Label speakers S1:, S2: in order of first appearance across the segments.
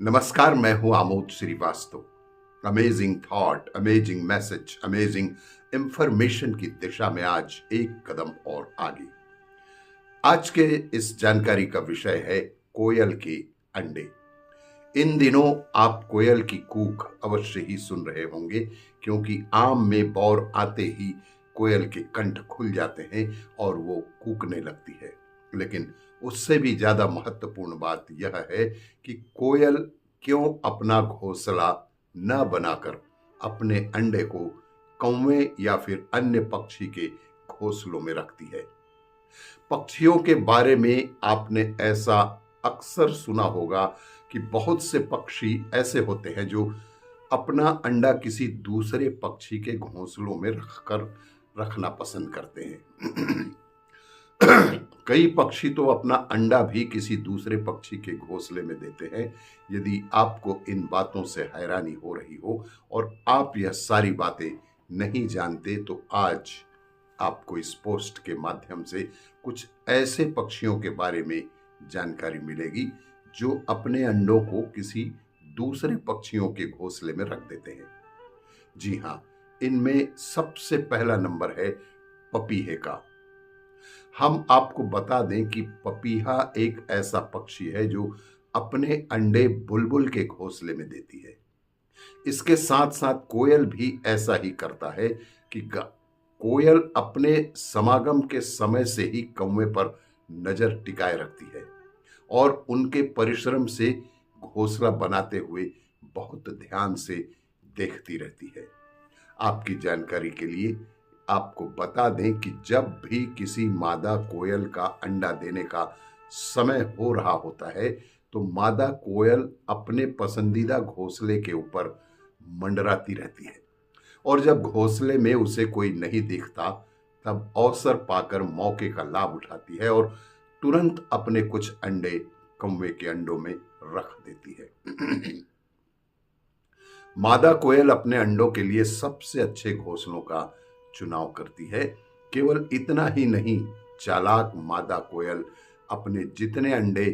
S1: नमस्कार, मैं हूं Amod Shrivastava. Amazing thought, amazing message, amazing information की दिशा में आज एक कदम और आगे। आज के इस जानकारी का विषय है कोयल के अंडे। इन दिनों आप कोयल की कूक अवश्य ही सुन रहे होंगे, क्योंकि आम में बौर आते ही कोयल के कंठ खुल जाते हैं और वो कूकने लगती है। लेकिन उससे भी ज्यादा महत्वपूर्ण बात यह है कि कोयल क्यों अपना घोंसला न बनाकर अपने अंडे को कौवे या फिर अन्य पक्षी के घोंसलों में रखती है। पक्षियों के बारे में आपने ऐसा अक्सर सुना होगा कि बहुत से पक्षी ऐसे होते हैं जो अपना अंडा किसी दूसरे पक्षी के घोंसलों में रखना पसंद करते हैं। कई पक्षी तो अपना अंडा भी किसी दूसरे पक्षी के घोंसले में देते हैं। यदि आपको इन बातों से हैरानी हो रही हो और आप यह सारी बातें नहीं जानते, तो आज आपको इस पोस्ट के माध्यम से कुछ ऐसे पक्षियों के बारे में जानकारी मिलेगी जो अपने अंडों को किसी दूसरे पक्षियों के घोंसले में रख देते हैं। जी हाँ, इनमें सबसे पहला नंबर है पपीहे का। हम आपको बता दें कि पपीहा एक ऐसा पक्षी है जो अपने अंडे बुलबुल के घोंसले में देती है। इसके साथ साथ कोयल भी ऐसा ही करता है कि कोयल अपने समागम के समय से ही कौवे पर नजर टिकाए रखती है और उनके परिश्रम से घोंसला बनाते हुए बहुत ध्यान से देखती रहती है। आपकी जानकारी के लिए आपको बता दें कि जब भी किसी मादा कोयल का अंडा देने का समय हो रहा होता है, तो मादा कोयल अपने पसंदीदा घोंसले के ऊपर मंडराती रहती है और जब घोंसले में उसे कोई नहीं दिखता, तब अवसर पाकर मौके का लाभ उठाती है और तुरंत अपने कुछ अंडे कौवे के अंडों में रख देती है। मादा कोयल अपने अंडों के लिए सबसे अच्छे घोंसलों का चुनाव करती है। केवल इतना ही नहीं, चालाक मादा कोयल अपने जितने अंडे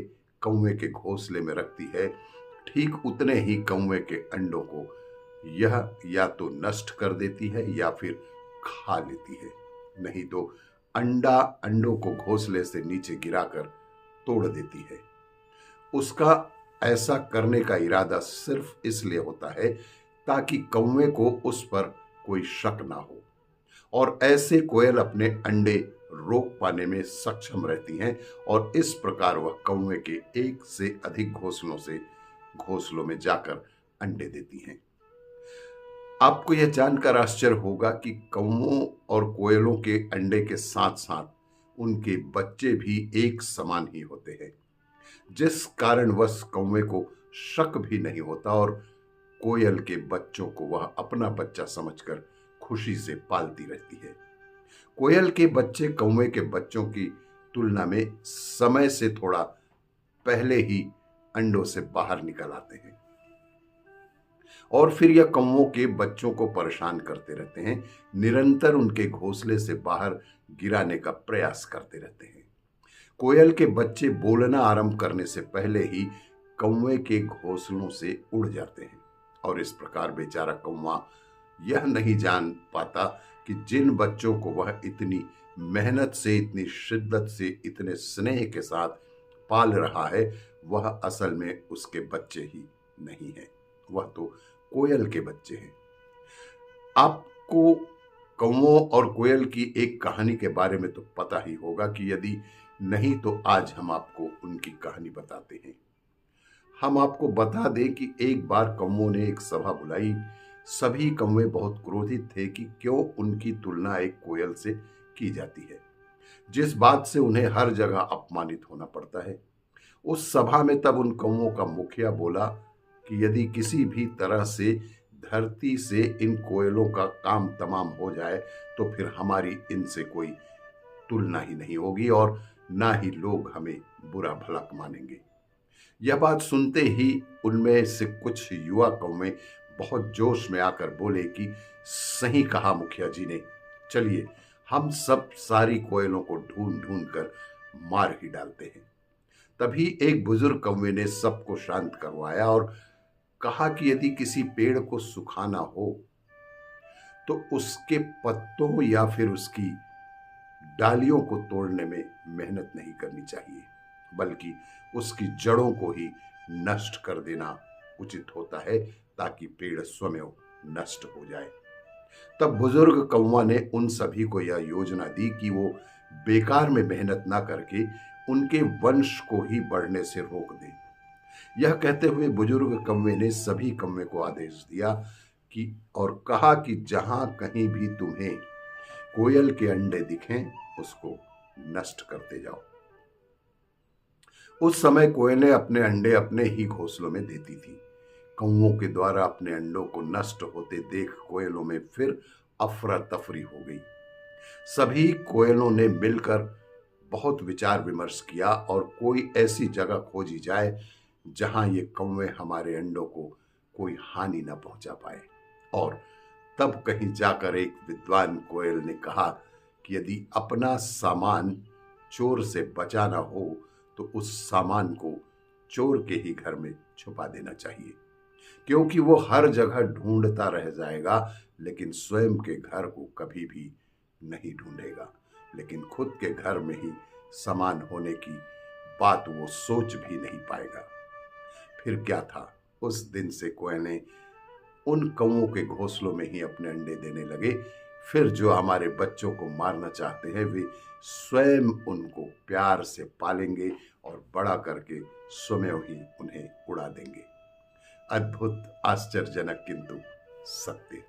S1: कौवे के घोंसले में रखती है, ठीक उतने ही कौवे के अंडों को यह या तो नष्ट कर देती है या फिर खा लेती है। नहीं तो अंडों को घोंसले से नीचे गिराकर तोड़ देती है। उसका ऐसा करने का इरादा सिर्फ इसलिए होता है ताकि कौवे को उस पर कोई शक ना हो और ऐसे कोयल अपने अंडे रोक पाने में सक्षम रहती हैं और इस प्रकार वह कौवे के एक से अधिक घोंसलों में जाकर अंडे देती हैं। आपको यह जानकर आश्चर्य होगा कि कौवों और कोयलों के अंडे के साथ साथ उनके बच्चे भी एक समान ही होते हैं, जिस कारणवश कौवे को शक भी नहीं होता और कोयल के बच्चों को वह अपना बच्चा समझकर खुशी से पालती रहती है। कोयल के बच्चे कौवे के बच्चों की तुलना में समय से थोड़ा पहले ही अंडों से बाहर निकल आते हैं और फिर यह कौवों के बच्चों को परेशान करते रहते हैं, निरंतर उनके घोंसले से बाहर गिराने का प्रयास करते रहते हैं। कोयल के बच्चे बोलना आरंभ करने से पहले ही कौवे के घोंसलों से उड़ जाते हैं और इस प्रकार बेचारा कौवा यह नहीं जान पाता कि जिन बच्चों को वह इतनी मेहनत से, इतनी शिद्दत से, इतने स्नेह के साथ पाल रहा है, वह असल में उसके बच्चे ही नहीं हैं, वह तो कोयल के बच्चे हैं। आपको कौवों और कोयल की एक कहानी के बारे में तो पता ही होगा कि यदि नहीं तो आज हम आपको उनकी कहानी बताते हैं। हम आपको बता दें कि एक बार कौवों ने एक सभा बुलाई। सभी कौवे बहुत क्रोधित थे कि क्यों उनकी तुलना एक कोयल से की जाती है, जिस बात से उन्हें हर जगह अपमानित होना पड़ता है। उस सभा में तब उन कौवों का मुखिया बोला कि यदि किसी भी तरह से धरती से इन कोयलों का काम तमाम हो जाए, तो फिर हमारी इनसे कोई तुलना ही नहीं होगी और ना ही लोग हमें बुरा भला मानेंगे। यह बात सुनते ही उनमें से कुछ युवा कौवे बहुत जोश में आकर बोले कि सही कहा मुखिया जी ने, चलिए हम सब सारी कोयलों को ढूंढ ढूंढ कर मार ही डालते हैं। तभी एक बुजुर्ग कौवे ने सबको शांत करवाया और कहा कि यदि किसी पेड़ को सुखाना हो तो उसके पत्तों या फिर उसकी डालियों को तोड़ने में मेहनत नहीं करनी चाहिए, बल्कि उसकी जड़ों को ही नष्ट कर देना उचित होता है, ताकि पेड़ स्वयं नष्ट हो जाए। तब बुजुर्ग कौवा ने उन सभी को यह योजना दी कि वो बेकार में मेहनत ना करके उनके वंश को ही बढ़ने से रोक दें। यह कहते हुए बुजुर्ग कौवे ने सभी कौवे को आदेश दिया कि और कहा कि जहां कहीं भी तुम्हें कोयल के अंडे दिखें उसको नष्ट करते जाओ। उस समय कोयलें अपने अंडे अपने ही घोंसलों में देती थी। कौवों के द्वारा अपने अंडों को नष्ट होते देख कोयलों में फिर अफरा तफरी हो गई। सभी कोयलों ने मिलकर बहुत विचार विमर्श किया और कोई ऐसी जगह खोजी जाए जहां ये कौवे हमारे अंडों को कोई हानि न पहुंचा पाए। और तब कहीं जाकर एक विद्वान कोयल ने कहा कि यदि अपना सामान चोर से बचाना हो तो उस सामान को चोर के ही घर में छुपा देना चाहिए, क्योंकि वो हर जगह ढूंढता रह जाएगा लेकिन स्वयं के घर को कभी भी नहीं ढूंढेगा, लेकिन खुद के घर में ही सामान होने की बात वो सोच भी नहीं पाएगा। फिर क्या था, उस दिन से कोयलें उन कौवों के घोंसलों में ही अपने अंडे देने लगे। फिर जो हमारे बच्चों को मारना चाहते हैं वे स्वयं उनको प्यार से पालेंगे और बड़ा करके स्वयं ही उन्हें उड़ा देंगे। अद्भुत, आश्चर्यजनक किंतु सत्य।